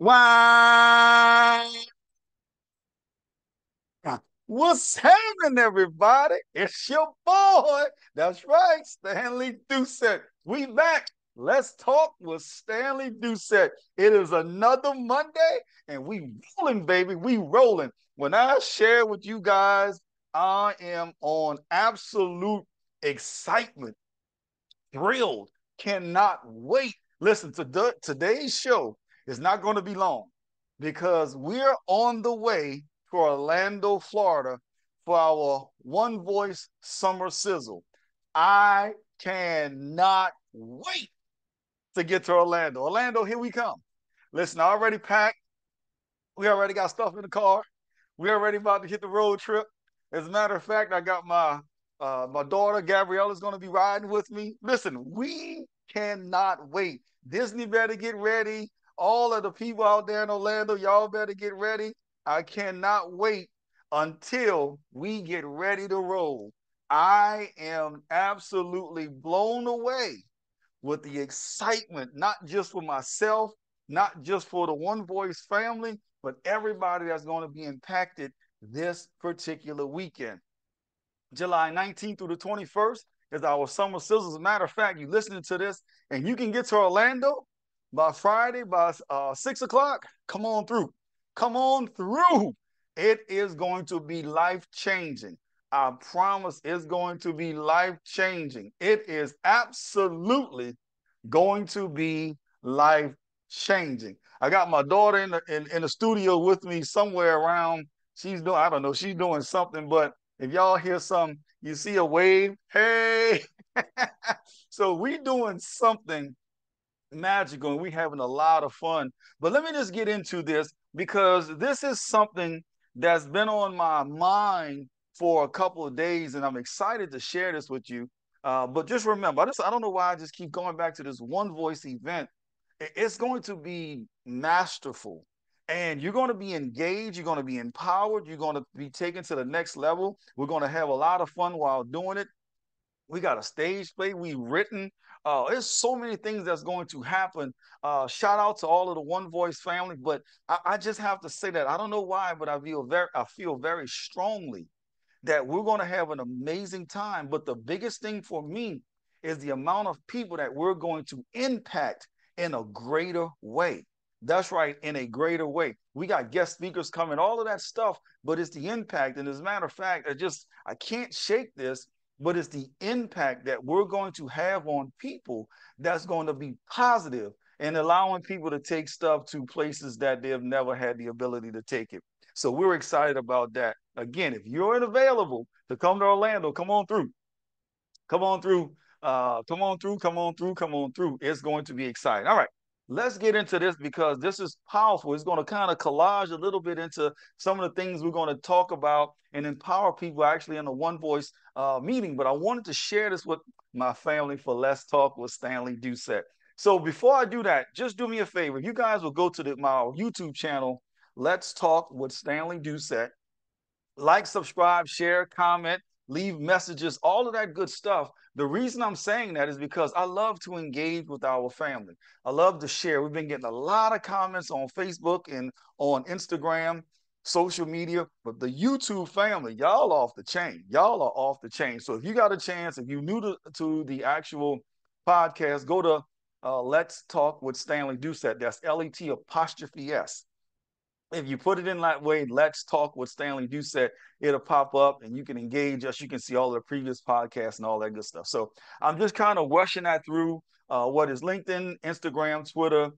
Wow. What's happening, everybody? It's your boy. That's right, Stanley Doucette. We back. Let's talk with Stanley Doucette. It is another Monday, and we rolling, baby. We rolling. When I share with you guys, I am on absolute excitement, thrilled, cannot wait. Listen, today's show is not going to be long because we're on the way to Orlando, Florida for our One Voice Summer Sizzle. I cannot wait to get to Orlando. Orlando, here we come. Listen, I already packed. We already got stuff in the car. We already about to hit the road trip. As a matter of fact, I got my daughter Gabriella's going to be riding with me. Listen, we cannot wait. Disney better get ready. All of the people out there in Orlando, y'all better get ready. I cannot wait until we get ready to roll. I am absolutely blown away with the excitement, not just for myself, not just for the One Voice family, but everybody that's going to be impacted this particular weekend. July 19th through the 21st is our summer sizzle. As a matter of fact, you listening to this and you can get to Orlando by Friday by 6 o'clock. Come on through. Come on through. It is going to be life changing. I promise it's going to be life changing. It is absolutely going to be life changing. I got my daughter in the studio with me somewhere around. She's doing, I don't know, she's doing something, but if y'all hear some, you see a wave, hey. So we doing something magical and we having a lot of fun. But let me just get into this because this is something that's been on my mind for a couple of days, and I'm excited to share this with you. But just remember, I don't know why I just keep going back to this One Voice event. It's going to be masterful. And you're going to be engaged, you're going to be empowered, you're going to be taken to the next level. We're going to have a lot of fun while doing it. We got a stage play we written. There's so many things that's going to happen. Shout out to all of the One Voice family, but I just have to say that I don't know why, but I feel very strongly that we're going to have an amazing time. But the biggest thing for me is the amount of people that we're going to impact in a greater way. That's right, in a greater way. We got guest speakers coming, all of that stuff, but it's the impact. And as a matter of fact, I can't shake this, but it's the impact that we're going to have on people that's going to be positive and allowing people to take stuff to places that they've never had the ability to take it. So we're excited about that. Again, if you're available to come to Orlando, come on through. Come on through. Come on through. Come on through. Come on through. It's going to be exciting. All right. Let's get into this because this is powerful. It's going to kind of collage a little bit into some of the things we're going to talk about and empower people actually in a One Voice meeting. But I wanted to share this with my family for Let's Talk with Stanley Doucette. So before I do that, just do me a favor. You guys will go to my YouTube channel, Let's Talk with Stanley Doucette. Like, subscribe, share, comment, leave messages, all of that good stuff. The reason I'm saying that is because I love to engage with our family. I love to share. We've been getting a lot of comments on Facebook and on Instagram, social media, but the YouTube family, y'all off the chain. Y'all are off the chain. So if you got a chance, if you're new to the actual podcast, go to Let's Talk with Stanley Doucette. That's LET''S. If you put it in that way, Let's Talk with Stanley Doucette, it'll pop up and you can engage us. You can see all the previous podcasts and all that good stuff. So I'm just kind of rushing that through what is LinkedIn, Instagram, Twitter.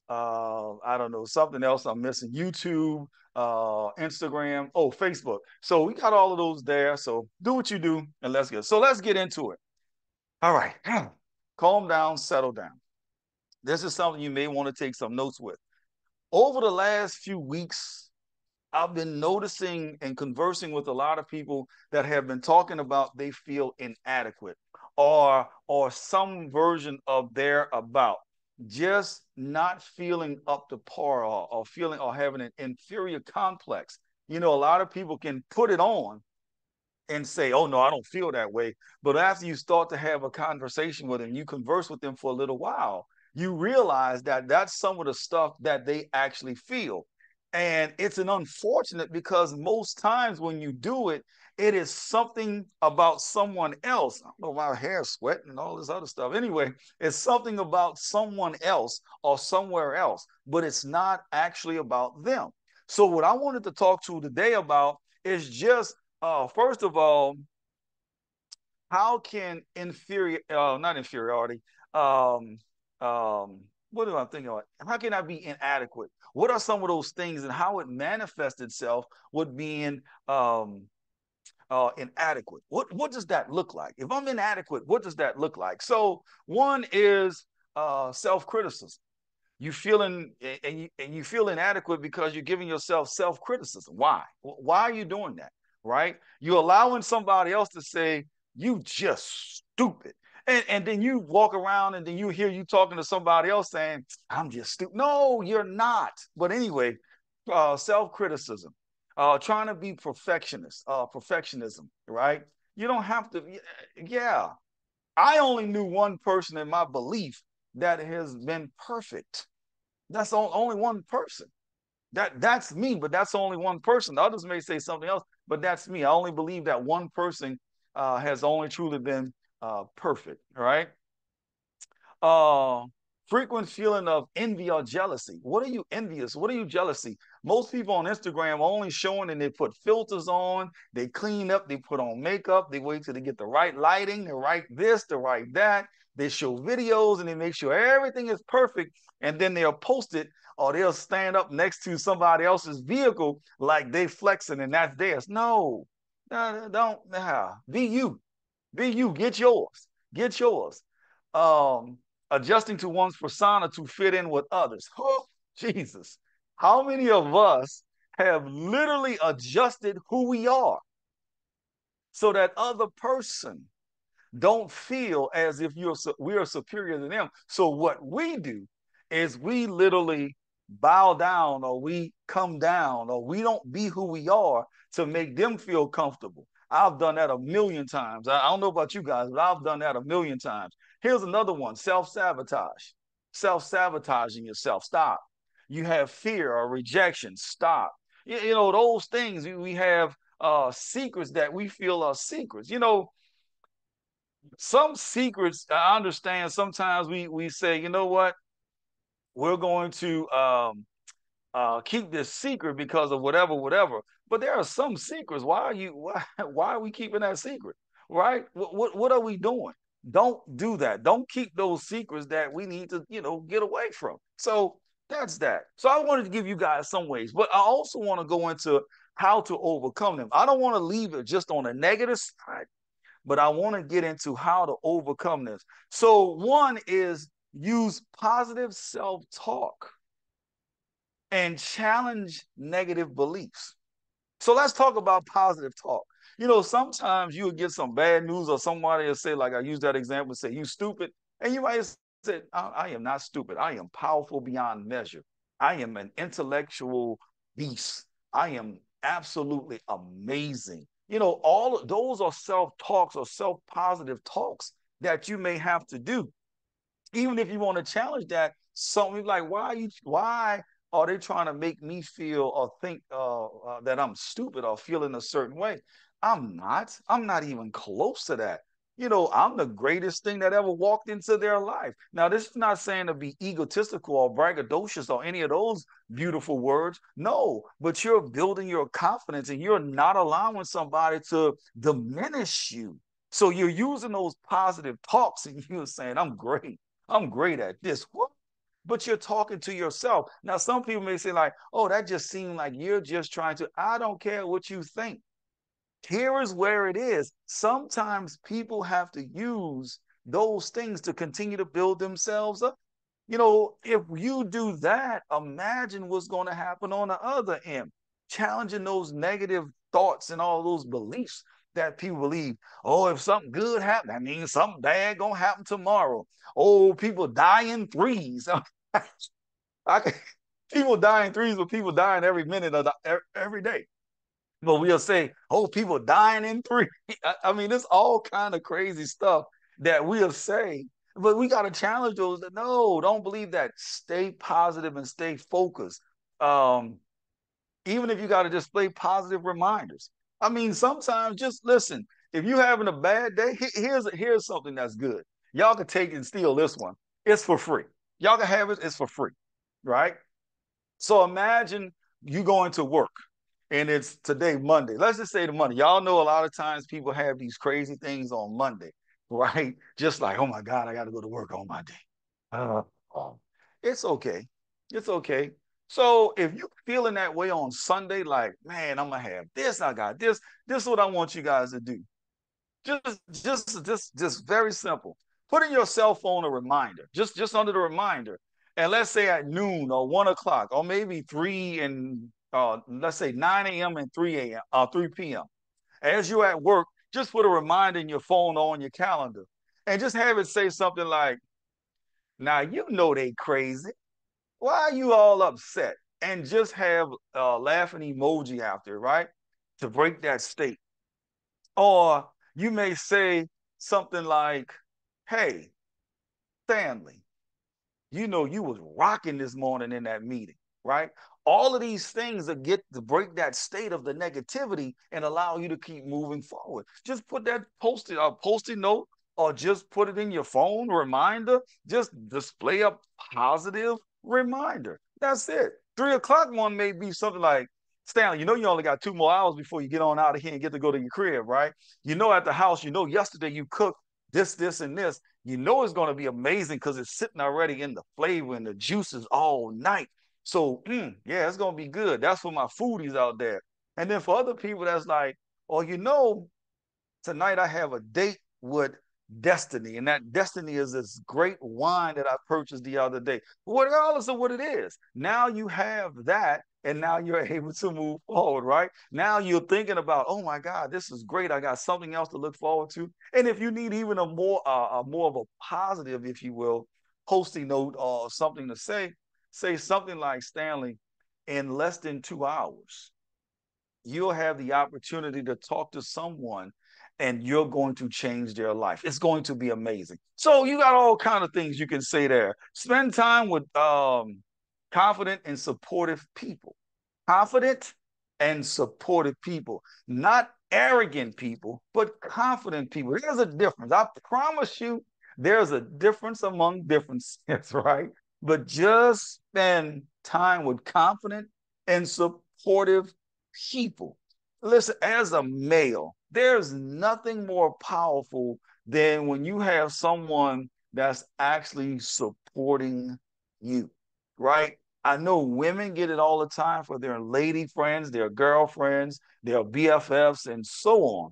I don't know, something else I'm missing. YouTube, Instagram, Facebook. So we got all of those there. So do what you do and let's get. So let's get into it. All right. Calm down, settle down. This is something you may want to take some notes with. Over the last few weeks, I've been noticing and conversing with a lot of people that have been talking about they feel inadequate or some version of their about just not feeling up to par or feeling or having an inferior complex. You know, a lot of people can put it on and say, oh no, I don't feel that way. But after you start to have a conversation with them, you converse with them for a little while, you realize that that's some of the stuff that they actually feel. And it's an unfortunate because most times when you do it, it is something about someone else. I don't know, my hair sweating and all this other stuff. Anyway, it's something about someone else or somewhere else, but it's not actually about them. So what I wanted to talk to today about is just first of all, how can not inferiority, um, what do I think of? How can I be inadequate? What are some of those things and how it manifests itself with being inadequate? What does that look like? If I'm inadequate, what does that look like? So one is self criticism. You feeling and you feel inadequate because you're giving yourself self-criticism. Why are you doing that? Right? You're allowing somebody else to say you just stupid, and then you walk around and then you hear you talking to somebody else saying I'm just stupid. No, you're not. But anyway, self-criticism, trying to be perfectionist, perfectionism. Right? You don't have to. Yeah, I only knew one person in my belief that has been perfect. That's only one person. That's me, but that's only one person. The others may say something else, but that's me. I only believe that one person has only truly been perfect. All right. Uh, frequent feeling of envy or jealousy. What are you envious? What are you jealousy? Most people on Instagram are only showing and they put filters on, they clean up, they put on makeup, they wait till they get the right lighting, they write this, they write that, they show videos and they make sure everything is perfect, and then they'll post it or they'll stand up next to somebody else's vehicle like they flexing and that's theirs. No, no, don't. Nah. Be you. Be you. Get yours. Get yours. Um, adjusting to one's persona to fit in with others. Oh, Jesus. How many of us have literally adjusted who we are so that other person don't feel as if we are superior to them. So what we do is we literally bow down or we come down or we don't be who we are to make them feel comfortable. I've done that a million times. I don't know about you guys, but I've done that a million times. Here's another one: self-sabotage. Self-sabotaging yourself. Stop. You have fear or rejection. Stop. You know, those things we have secrets that we feel are secrets. You know, some secrets I understand. Sometimes we say, you know what, we're going to keep this secret because of whatever, whatever. But there are some secrets. Why are we keeping that secret? Right? What are we doing? Don't do that. Don't keep those secrets that we need to, get away from. So that's that. So I wanted to give you guys some ways, but I also want to go into how to overcome them. I don't want to leave it just on a negative side, but I want to get into how to overcome this. So, one is use positive self talk and challenge negative beliefs. So, let's talk about positive talk. You know, sometimes you'll get some bad news, or somebody will say, like I use that example, say, you stupid. And you might say, I am not stupid. I am powerful beyond measure. I am an intellectual beast. I am absolutely amazing. You know, all of those are self talks or self positive talks that you may have to do. Even if you want to challenge that, something like, why are they trying to make me feel or think that I'm stupid or feel in a certain way? I'm not even close to that. You know, I'm the greatest thing that ever walked into their life. Now, this is not saying to be egotistical or braggadocious or any of those beautiful words. No, but you're building your confidence and you're not allowing somebody to diminish you. So you're using those positive talks and you're saying, I'm great. I'm great at this. What? But you're talking to yourself. Now, some people may say, like, oh, that just seemed like you're just trying to. I don't care what you think. Here is where it is. Sometimes people have to use those things to continue to build themselves up. You know, if you do that, imagine what's going to happen on the other end, challenging those negative thoughts and all those beliefs that people believe. Oh, if something good happens, that means something bad gonna happen tomorrow. Oh, people die in threes. I, people die in threes, but people dying every minute of every day. But we'll say, oh, people dying in three. I mean, it's all kind of crazy stuff that we'll say. But we got to challenge those that no, don't believe that. Stay positive and stay focused. Um, Even if you got to display positive reminders. I mean, sometimes just listen. If you're having a bad day, here's something that's good. Y'all can take and steal this one. It's for free. Y'all can have it. It's for free, right? So imagine you going to work and it's today Monday. Let's just say the Monday. Y'all know a lot of times people have these crazy things on Monday, right? Just like, oh my God, I got to go to work on Monday. Uh, oh, it's okay. It's okay. So if you're feeling that way on Sunday, like, man, I'm gonna have this, I got this is what I want you guys to do. Just very simple. Put in your cell phone a reminder, just under the reminder. And let's say at noon or 1 o'clock, or maybe three and let's say 9 a.m. and 3 a.m. 3 p.m. As you're at work, just put a reminder in your phone or on your calendar. And just have it say something like, now you know they crazy. Why are you all upset? And just have a laughing emoji after, right? To break that state. Or you may say something like, hey, Stanley, you know you was rocking this morning in that meeting, right? All of these things that get to break that state of the negativity and allow you to keep moving forward. Just put that post-it note or just put it in your phone reminder. Just display a positive reminder. That's it. 3 o'clock one may be something like, Stanley, you know you only got 2 more hours before you get on out of here and get to go to your crib, right? You know at the house, you know yesterday you cooked this, and this. You know it's going to be amazing because it's sitting already in the flavor and the juices all night. So, yeah, it's going to be good. That's for my foodies out there. And then for other people, that's like, oh, you know, tonight I have a date with Destiny, and that Destiny is this great wine that I purchased the other day. Regardless of what it is, now you have that, and now you're able to move forward, right? Now you're thinking about, oh my God, this is great. I got something else to look forward to. And if you need even more of a positive, if you will, posting note or something to say something like, Stanley, in less than 2 hours you'll have the opportunity to talk to someone and you're going to change their life. It's going to be amazing. So you got all kind of things you can say there. Spend time with confident and supportive people. Confident and supportive people, not arrogant people, but confident people. There's a difference. I promise you, there's a difference among differences, right? But just spend time with confident and supportive people. Listen, as a male, there's nothing more powerful than when you have someone that's actually supporting you, right? I know women get it all the time for their lady friends, their girlfriends, their BFFs, and so on.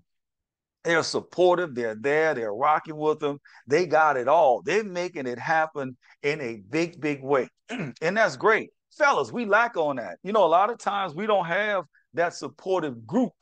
They're supportive. They're there. They're rocking with them. They got it all. They're making it happen in a big, big way. And that's great. Fellas, we lack on that. You know, a lot of times we don't have that supportive group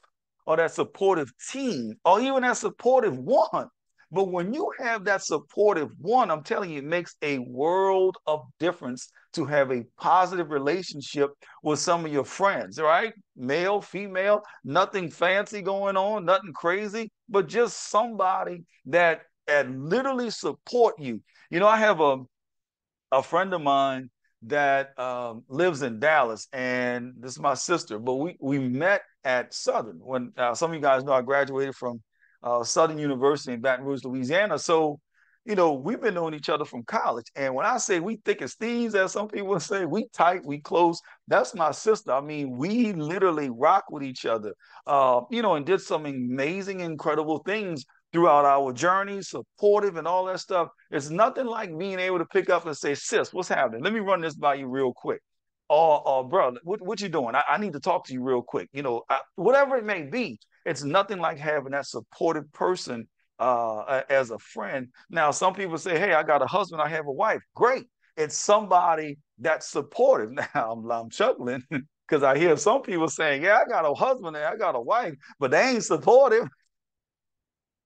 or that supportive team or even that supportive one. But when you have that supportive one, I'm telling you, it makes a world of difference to have a positive relationship with some of your friends, right? Male, female, nothing fancy going on, nothing crazy, but just somebody that literally support you. You know, I have a friend of mine that lives in Dallas, and this is my sister. But we met at Southern when some of you guys know I graduated from Southern University in Baton Rouge, Louisiana. So, you know, we've been knowing each other from college. And when I say we thick as thieves, as some people say, we tight, we close. That's my sister. I mean, we literally rock with each other, you know, and did some amazing, incredible things throughout our journey, supportive and all that stuff. It's nothing like being able to pick up and say, sis, what's happening? Let me run this by you real quick. Or bro, what you doing? I need to talk to you real quick. You know, whatever it may be, it's nothing like having that supportive person as a friend. Now, some people say, hey, I got a husband, I have a wife. Great. It's somebody that's supportive. Now, I'm chuckling because I hear some people saying, yeah, I got a husband and I got a wife, but they ain't supportive.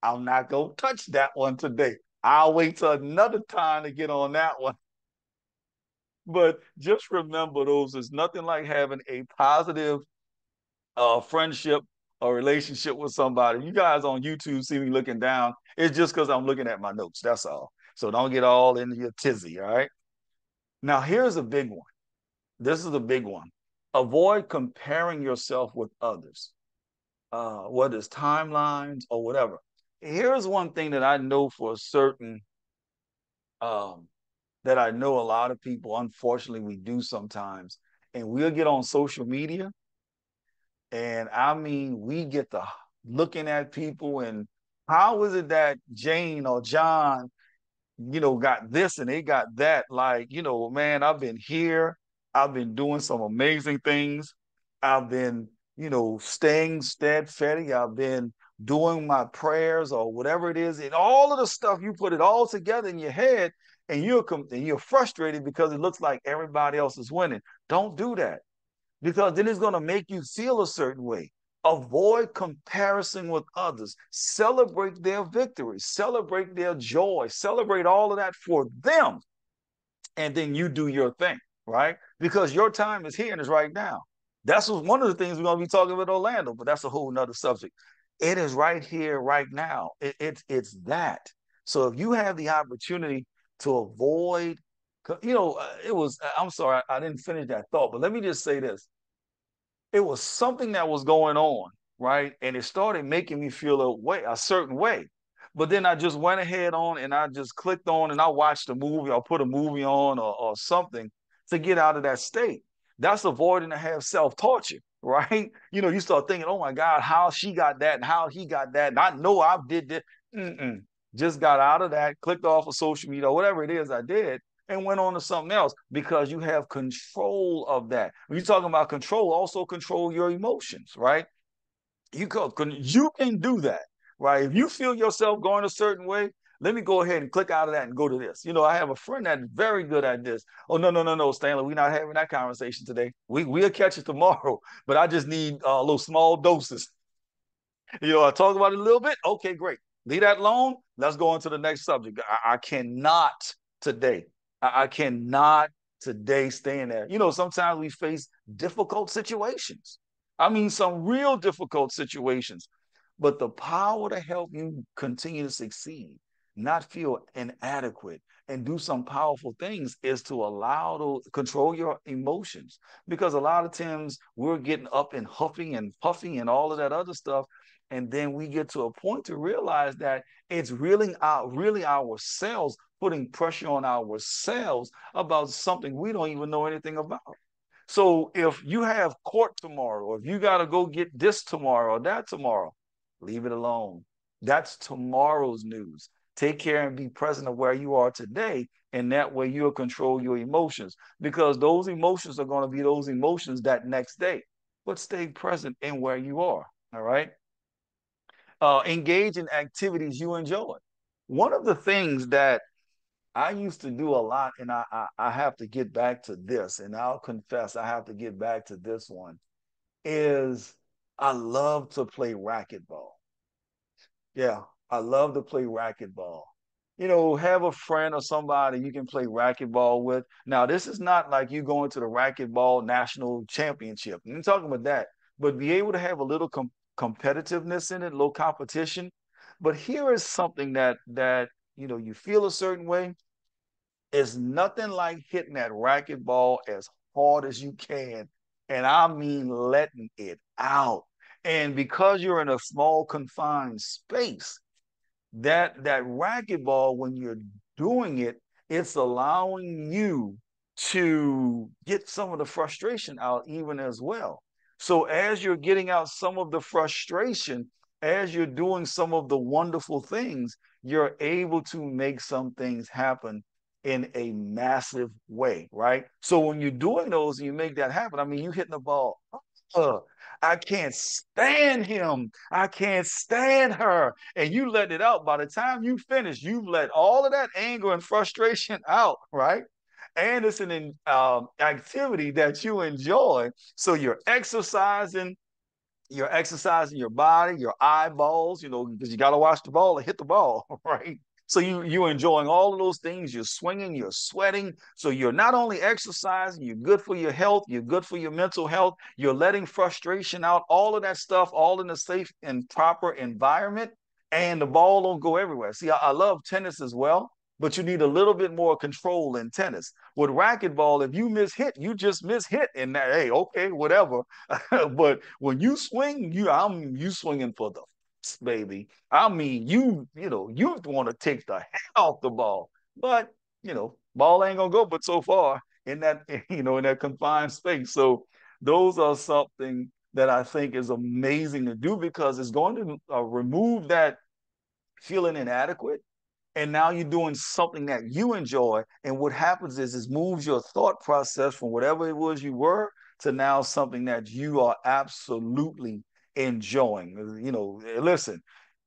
I'm not going to touch that one today. I'll wait till another time to get on that one. But just remember, those is nothing like having a positive friendship or relationship with somebody. You guys on YouTube see me looking down. It's just because I'm looking at my notes. That's all. So don't get all into your tizzy, all right? Now, here's a big one. This is a big one. Avoid comparing yourself with others, whether it's timelines or whatever. Here's one thing that I know for certain, um, that I know a lot of people, unfortunately, we do sometimes. And we'll get on social media, and I mean, we get the looking at people, and how is it that Jane or John, got this and they got that? Like, man, I've been here. I've been doing some amazing things. I've been, staying steadfast. I've been doing my prayers or whatever it is. And all of the stuff, you put it all together in your head, and you're frustrated because it looks like everybody else is winning. Don't do that, because then it's going to make you feel a certain way. Avoid comparison with others. Celebrate their victories, celebrate their joy, celebrate all of that for them. And then you do your thing, right? Because your time is here and it's right now. That's one of the things we're going to be talking about Orlando, but that's a whole nother subject. It is right here, right now. It's that. So if you have the opportunity to avoid, I'm sorry, I didn't finish that thought, but let me just say this. It was something that was going on, right? And it started making me feel a certain way. But then I just went ahead on and I just clicked on and I watched a movie or put a movie on, or something to get out of that state. That's avoiding to have self-torture, right? You start thinking, oh my God, how she got that and how he got that. And I know I did this. Mm-mm. Just got out of that, clicked off of social media, or whatever it is I did, and went on to something else, because you have control of that. When you're talking about control, also control your emotions, right? You can do that, right? If you feel yourself going a certain way, let me go ahead and click out of that and go to this. I have a friend that's very good at this. Oh, no, no, no, no, Stanley, we're not having that conversation today. We'll catch it tomorrow, but I just need little small doses. I talk about it a little bit. Okay, great. Leave that alone. Let's go on to the next subject. I cannot today. I cannot today stay in there. Sometimes we face difficult situations. I mean, some real difficult situations. But the power to help you continue to succeed, not feel inadequate, and do some powerful things is to allow to control your emotions. Because a lot of times we're getting up and huffing and puffing and all of that other stuff, and then we get to a point to realize that it's really ourselves putting pressure on ourselves about something we don't even know anything about. So if you have court tomorrow, or if you got to go get this tomorrow or that tomorrow, leave it alone. That's tomorrow's news. Take care and be present of where you are today, and that way you'll control your emotions, because those emotions are going to be those emotions that next day. But stay present in where you are. All right. Engage in activities you enjoy. One of the things that I used to do a lot, and I have to get back to this, and I'll confess I have to get back to this one, is I love to play racquetball. Yeah, I love to play racquetball. Have a friend or somebody you can play racquetball with. Now, this is not like you going to the racquetball national championship. I'm talking about that, but be able to have a little competitiveness in it, a little competition. But here is something that you feel a certain way. It's nothing like hitting that racquetball as hard as you can. And I mean letting it out. And because you're in a small confined space, that racquetball, when you're doing it, it's allowing you to get some of the frustration out even as well. So as you're getting out some of the frustration, as you're doing some of the wonderful things, you're able to make some things happen in a massive way, right? So when you're doing those and you make that happen, I mean, you hitting the ball. Uh, I can't stand him. I can't stand her. And you let it out. By the time you finish, you've let all of that anger and frustration out, right? And it's an activity that you enjoy. So you're exercising your body, your eyeballs, because you got to watch the ball and hit the ball, right? So you're enjoying all of those things. You're swinging, you're sweating. So you're not only exercising, you're good for your health, you're good for your mental health. You're letting frustration out, all of that stuff, all in a safe and proper environment. And the ball don't go everywhere. See, I love tennis as well. but you need a little bit more control in tennis. With racquetball, if you miss hit, you just miss hit, and that, hey, okay, whatever. But when you swing, you swinging for the baby. I mean, you want to take the head off the ball, but ball ain't gonna go but so far in that in that confined space. So those are something that I think is amazing to do because it's going to remove that feeling inadequate, and now you're doing something that you enjoy, and what happens is moves your thought process from whatever it was you were to now something that you are absolutely enjoying. Listen,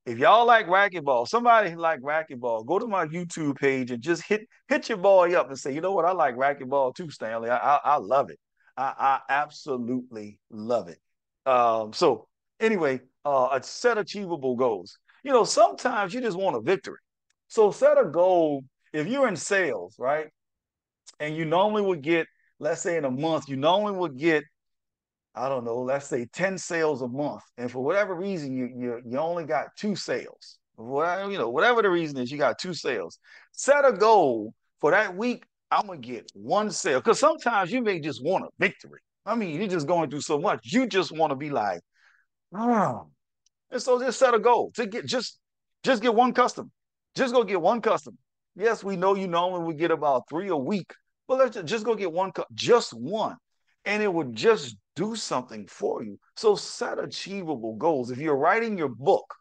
if y'all like racquetball, somebody like racquetball, go to my YouTube page and just hit your boy up and say, you know what, I like racquetball too, Stanley. I love it. I absolutely love it. So anyway, set achievable goals. Sometimes you just want a victory. So set a goal. If you're in sales, right, and you normally would get, let's say in a month, you normally would get, I don't know, let's say 10 sales a month, and for whatever reason, you only got two sales. Whatever the reason is, you got two sales. Set a goal for that week. I'm gonna get one sale because sometimes you may just want a victory. I mean, you're just going through so much. You just want to be like, oh, and so just set a goal to just get one customer. Just go get one customer. Yes, we know you normally would get about three a week, but let's just go get one, just one. And it would just do something for you. So set achievable goals. If you're writing your book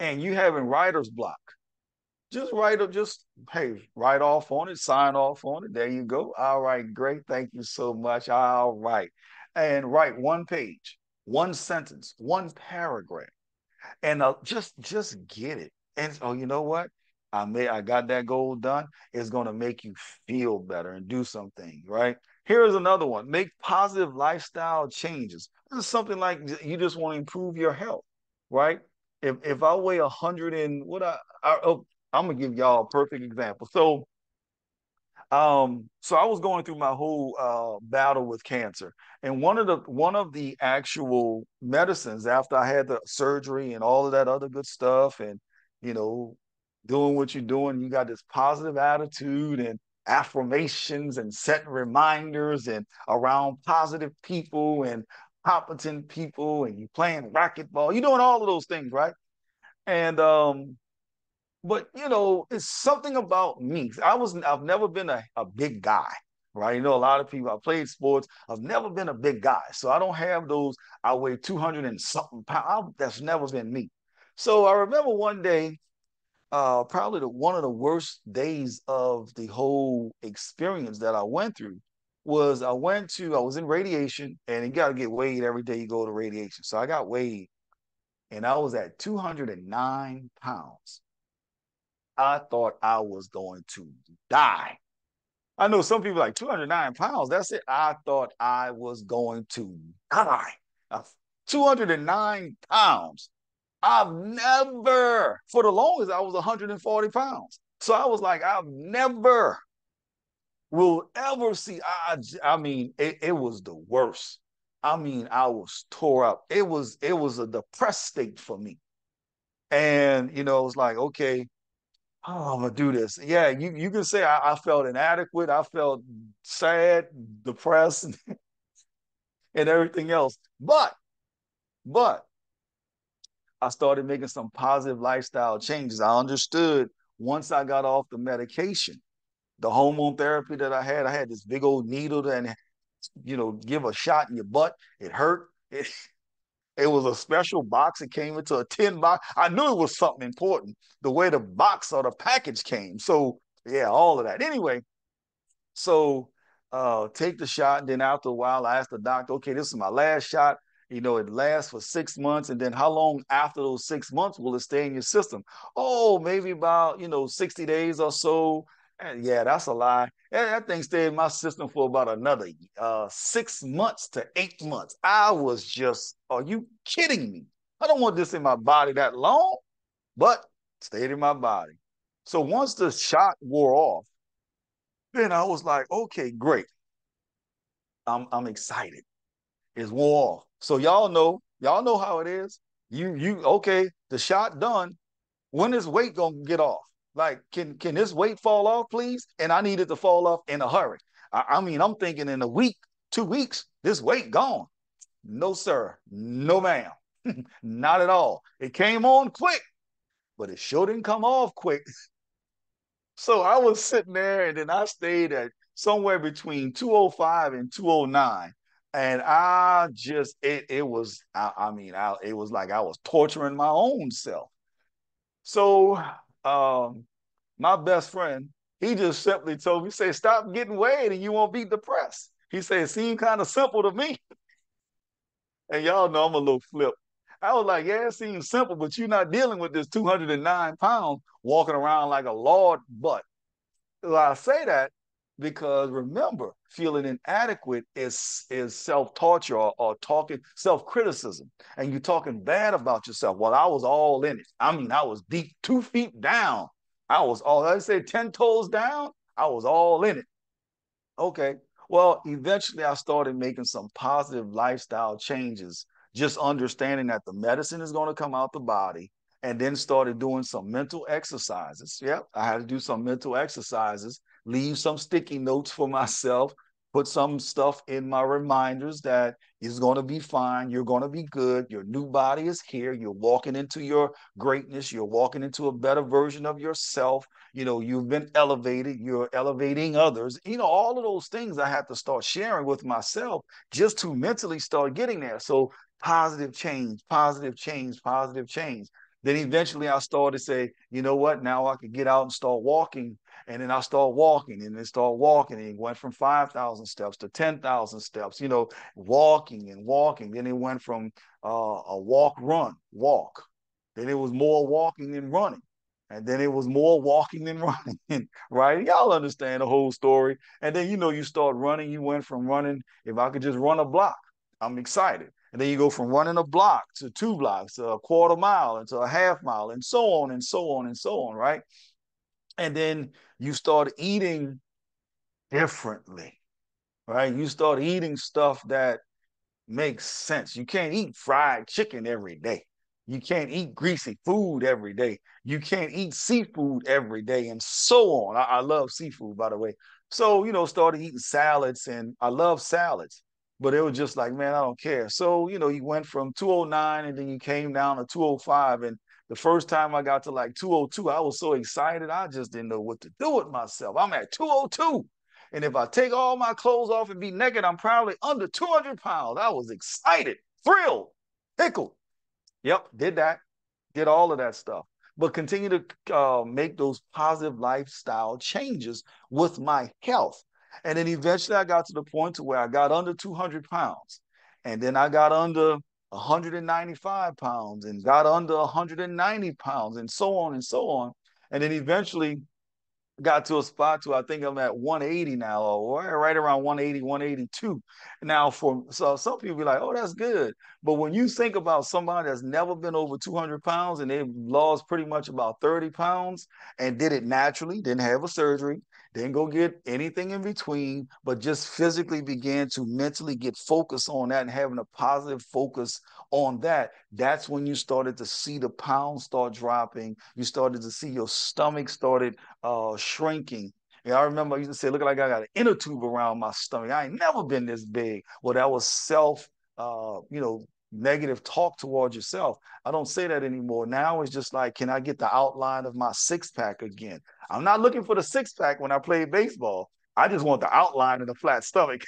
and you having writer's block, just hey, write off on it, sign off on it. There you go. All right, great. Thank you so much. All right. And write one page, one sentence, one paragraph, and just get it. And oh, you know what? I got that goal done. It's gonna make you feel better and do something, right? Here's another one. Make positive lifestyle changes. This is something like you just want to improve your health, right? If I weigh 100 and I'm gonna give y'all a perfect example. So I was going through my whole battle with cancer, and one of the actual medicines after I had the surgery and all of that other good stuff, and you know, doing what you're doing, you got this positive attitude and affirmations and setting reminders and around positive people and competent people, and you playing racquetball, you're doing all of those things, right? And but it's something about me. I've never been a big guy, right? A lot of people, I played sports. I've never been a big guy. So I don't have those, I weigh 200 and something pounds. That's never been me. So I remember one day, probably one of the worst days of the whole experience that I went through was I was in radiation, and you got to get weighed every day you go to radiation. So I got weighed, and I was at 209 pounds. I thought I was going to die. I know some people like 209 pounds. That's it. I thought I was going to die. 209 pounds. I've never, for the longest, I was 140 pounds. So I was like, I've never will ever see. I mean, it was the worst. I mean, I was tore up. It was a depressed state for me. And it was like, okay, oh, I'm gonna do this. Yeah, you can say I felt inadequate, I felt sad, depressed, and everything else. But I started making some positive lifestyle changes. I understood once I got off the medication, the hormone therapy that I had this big old needle and give a shot in your butt. It hurt. It was a special box. It came into a tin box. I knew it was something important, the way the box or the package came. So, yeah, all of that. Anyway, so take the shot. And then after a while, I asked the doctor, okay, this is my last shot. It lasts for 6 months. And then how long after those 6 months will it stay in your system? Oh, maybe about, 60 days or so. And yeah, that's a lie. That thing stayed in my system for about another 6 months to 8 months. I was just, are you kidding me? I don't want this in my body that long, but stayed in my body. So once the shot wore off, then I was like, okay, great. I'm excited. It's wore off. So y'all know how it is. You okay, the shot done. When is weight gonna get off? Like, can this weight fall off, please? And I need it to fall off in a hurry. I mean, I'm thinking in a week, 2 weeks, this weight gone. No, sir. No, ma'am. Not at all. It came on quick, but it sure didn't come off quick. So I was sitting there and then I stayed at somewhere between 205 and 209. And I just, it was, I mean, it was like I was torturing my own self. So um, my best friend, he just simply told me, say, stop getting weighed and you won't be depressed. He said, it seemed kind of simple to me. And y'all know I'm a little flip. I was like, yeah, it seems simple, but you're not dealing with this 209 pounds walking around like a lord butt. Well, I say that because remember, feeling inadequate is self-torture or talking self-criticism, and you're talking bad about yourself. Well, I was all in it. I mean, I was deep, 2 feet down. I was all, I say 10 toes down. I was all in it. Okay. Well, eventually I started making some positive lifestyle changes, just understanding that the medicine is going to come out the body, and then started doing some mental exercises. Yep, I had to do some mental exercises, leave some sticky notes for myself, put some stuff in my reminders that is going to be fine. You're going to be good. Your new body is here. You're walking into your greatness. You're walking into a better version of yourself. You've been elevated, you're elevating others. All of those things I had to start sharing with myself just to mentally start getting there. So positive change, positive change, positive change. Then eventually I started to say, you know what, now I could get out and start walking. And then I start walking and then start walking. And it went from 5,000 steps to 10,000 steps, walking and walking. Then it went from a walk, run, walk. Then it was more walking than running. And then it was more walking than running, right? Y'all understand the whole story. And then, you start running. You went from running, if I could just run a block, I'm excited. And then you go from running a block to 2 blocks, to a quarter mile, into a half mile, and so on and so on and so on, right? And then you start eating differently, right? You start eating stuff that makes sense. You can't eat fried chicken every day. You can't eat greasy food every day. You can't eat seafood every day, and so on. I love seafood, by the way. So, started eating salads, and I love salads, but it was just like, man, I don't care. So, you went from 209 and then you came down to 205. And the first time I got to like 202, I was so excited. I just didn't know what to do with myself. I'm at 202. And if I take all my clothes off and be naked, I'm probably under 200 pounds. I was excited, thrilled, tickled. Yep, did that, did all of that stuff. But continue to make those positive lifestyle changes with my health. And then eventually I got to the point to where I got under 200 pounds. And then I got under 195 pounds and got under 190 pounds and so on and so on. And then eventually got to a spot to I think I'm at 180 now, or right around 180, 182. Now, so some people be like, oh, that's good. But when you think about somebody that's never been over 200 pounds and they've lost pretty much about 30 pounds and did it naturally, didn't have a surgery, didn't go get anything in between, but just physically began to mentally get focused on that and having a positive focus on that, that's when you started to see the pounds start dropping. You started to see your stomach started shrinking. I remember I used to say, look like I got an inner tube around my stomach. I ain't never been this big. Well, that was negative talk towards yourself. I don't say that anymore. Now it's just like, can I get the outline of my six pack again? I'm not looking for the six pack when I play baseball. I just want the outline of the flat stomach.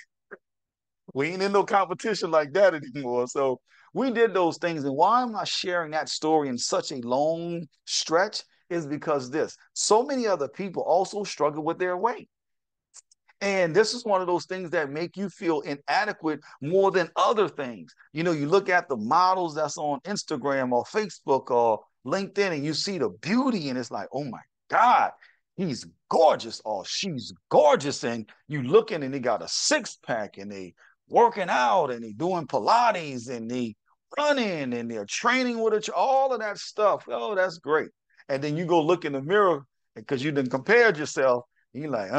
We ain't in no competition like that anymore. So we did those things. And why am I sharing that story in such a long stretch? Is because so many other people also struggle with their weight. And this is one of those things that make you feel inadequate more than other things. You look at the models that's on Instagram or Facebook or LinkedIn and you see the beauty and it's like, oh my God, he's gorgeous or she's gorgeous. And you looking and they got a six pack and they working out and they doing Pilates and they running and they're training with all of that stuff. Oh, that's great. And then you go look in the mirror because you done compared yourself and you're like,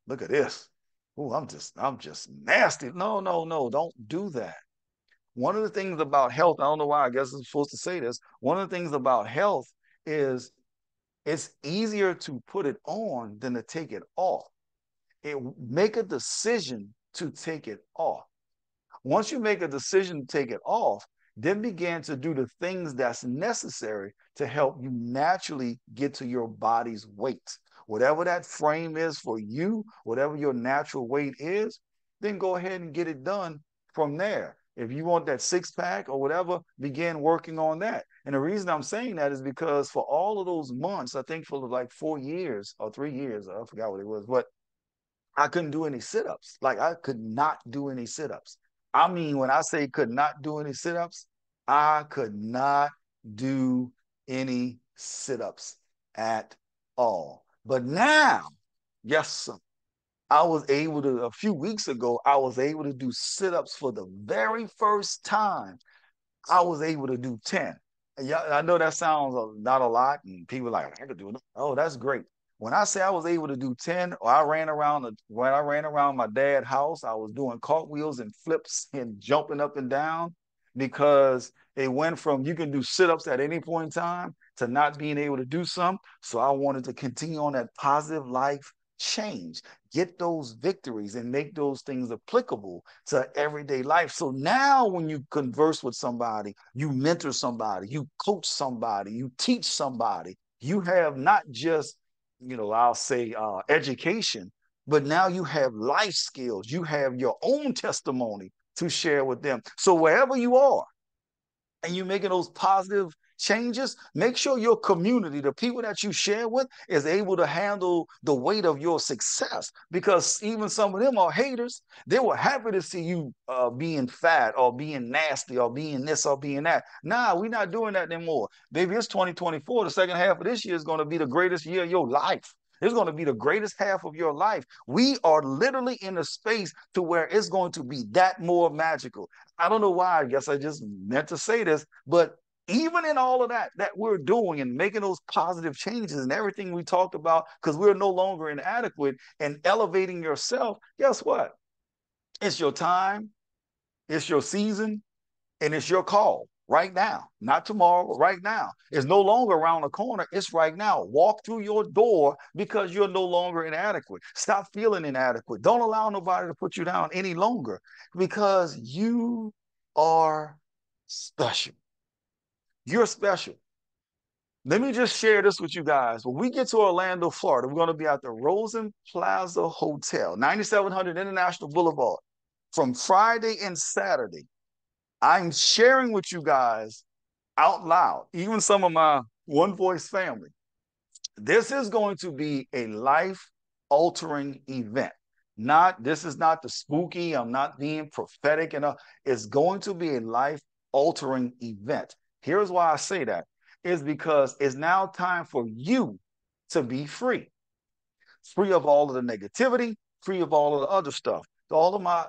look at this. Oh, I'm just nasty. No, no, no, don't do that. One of the things about health, I don't know why, I guess I'm supposed to say this. One of the things about health is It's easier to put it on than to take it off. Make a decision to take it off. Once you make a decision to take it off, then begin to do the things that's necessary to help you naturally get to your body's weight. Whatever that frame is for you, whatever your natural weight is, then go ahead and get it done from there. If you want that six pack or whatever, begin working on that. And the reason I'm saying that is because for all of those months, I think for like 4 years or 3 years, I forgot what it was, but I couldn't do any sit-ups. Like I could not do any sit-ups. I mean, when I say could not do any sit-ups, I could not do any sit-ups at all. But now, yes, sir, I was able to, a few weeks ago, I was able to do sit-ups for the very first time. I was able to do 10. Yeah, I know that sounds not a lot, and people are like, I could do it. Oh, that's great. When I say I was able to do 10, or when I ran around my dad's house, I was doing cartwheels and flips and jumping up and down because it went from you can do sit-ups at any point in time to not being able to do some. So I wanted to continue on that positive life change, get those victories and make those things applicable to everyday life. So now when you converse with somebody, you mentor somebody, you coach somebody, you teach somebody, you have not just, I'll say education, but now you have life skills. You have your own testimony to share with them. So wherever you are, and you're making those positive changes, make sure your community, the people that you share with, is able to handle the weight of your success. Because even some of them are haters. They were happy to see you being fat or being nasty or being this or being that. Nah, we're not doing that anymore. Baby, it's 2024. The second half of this year is going to be the greatest year of your life. It's going to be the greatest half of your life. We are literally in a space to where it's going to be that more magical. I don't know why. I guess I just meant to say this, but even in all of that we're doing and making those positive changes and everything we talked about, because we're no longer inadequate and elevating yourself, guess what? It's your time, it's your season, and it's your call right now, not tomorrow, but right now. It's no longer around the corner. It's right now. Walk through your door because you're no longer inadequate. Stop feeling inadequate. Don't allow nobody to put you down any longer because you are special. You're special. Let me just share this with you guys. When we get to Orlando, Florida, we're going to be at the Rosen Plaza Hotel, 9700 International Boulevard, from Friday and Saturday. I'm sharing with you guys out loud, even some of my One Voice family. This is going to be a life altering event. This is not the spooky, I'm not being prophetic enough. It's going to be a life altering event. Here's why I say that is because it's now time for you to be free of all of the negativity, free of all of the other stuff. To all of my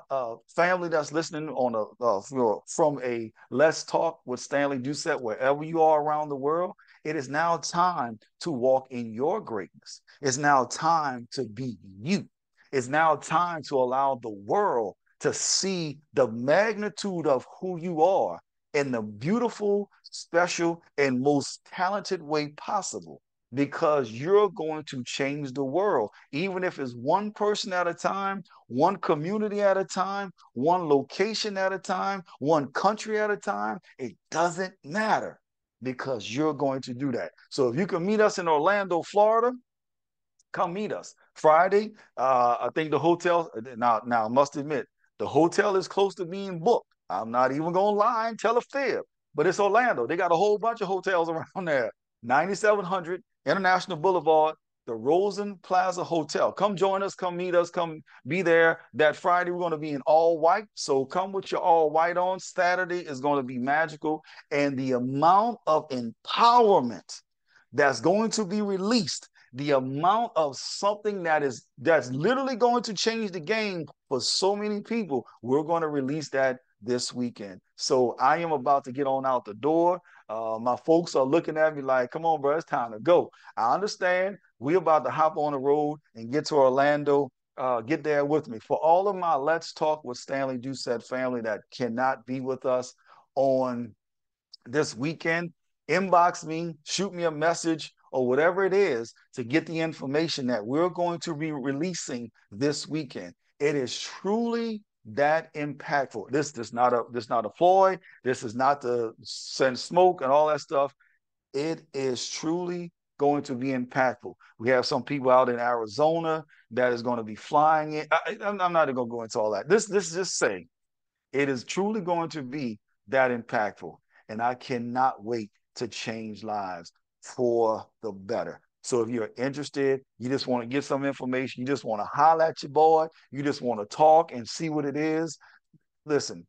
family that's listening on from a Let's Talk with Stanley Doucette, wherever you are around the world, it is now time to walk in your greatness. It's now time to be you. It's now time to allow the world to see the magnitude of who you are in the beautiful, special, and most talented way possible because you're going to change the world, even if it's one person at a time, one community at a time, one location at a time, one country at a time. It doesn't matter because you're going to do that. So if you can meet us in Orlando, Florida, come meet us. Friday, I think the hotel, now I must admit, the hotel is close to being booked. I'm not even going to lie and tell a fib, but it's Orlando. They got a whole bunch of hotels around there. 9700 International Boulevard, the Rosen Plaza Hotel. Come join us, come meet us, come be there. That Friday, we're going to be in all white. So come with your all white on. Saturday is going to be magical. And the amount of empowerment that's going to be released, the amount of something that's literally going to change the game for so many people, we're going to release that this weekend. So I am about to get on out the door. My folks are looking at me like, come on, bro, it's time to go. I understand. We're about to hop on the road and get to Orlando. Get there with me. For all of my Let's Talk with Stanley Doucette family that cannot be with us on this weekend, inbox me, shoot me a message or whatever it is to get the information that we're going to be releasing this weekend. It is truly that impactful. This not a ploy. This is not to send smoke and all that stuff. It is truly going to be impactful. We have some people out in Arizona that is going to be flying in. I'm not going to go into all that. This is just saying it is truly going to be that impactful. And I cannot wait to change lives for the better. So if you're interested, you just want to get some information, you just want to holler at your boy, you just want to talk and see what it is, listen,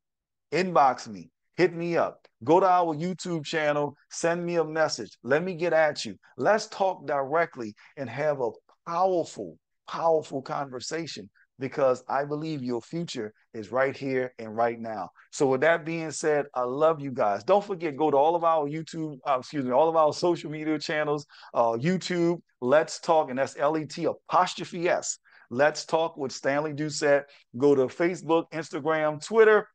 inbox me, hit me up, go to our YouTube channel, send me a message. Let me get at you. Let's talk directly and have a powerful, powerful conversation because I believe your future is right here and right now. So with that being said, I love you guys. Don't forget, go to all of our all of our social media channels, YouTube, Let's Talk, and that's LET''S. Let's Talk with Stanley Doucette. Go to Facebook, Instagram, Twitter,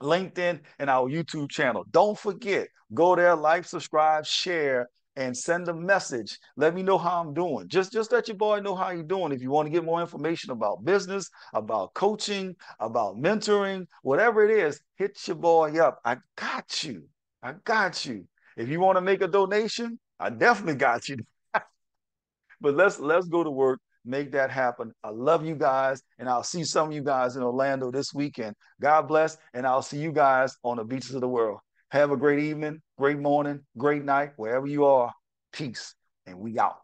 LinkedIn, and our YouTube channel. Don't forget, go there, like, subscribe, share, and send a message. Let me know how I'm doing. Just let your boy know how you're doing. If you want to get more information about business, about coaching, about mentoring, whatever it is, hit your boy up. I got you. I got you. If you want to make a donation, I definitely got you. But let's go to work, make that happen. I love you guys, and I'll see some of you guys in Orlando this weekend. God bless, and I'll see you guys on the beaches of the world. Have a great evening, great morning, great night, wherever you are. Peace, and we out.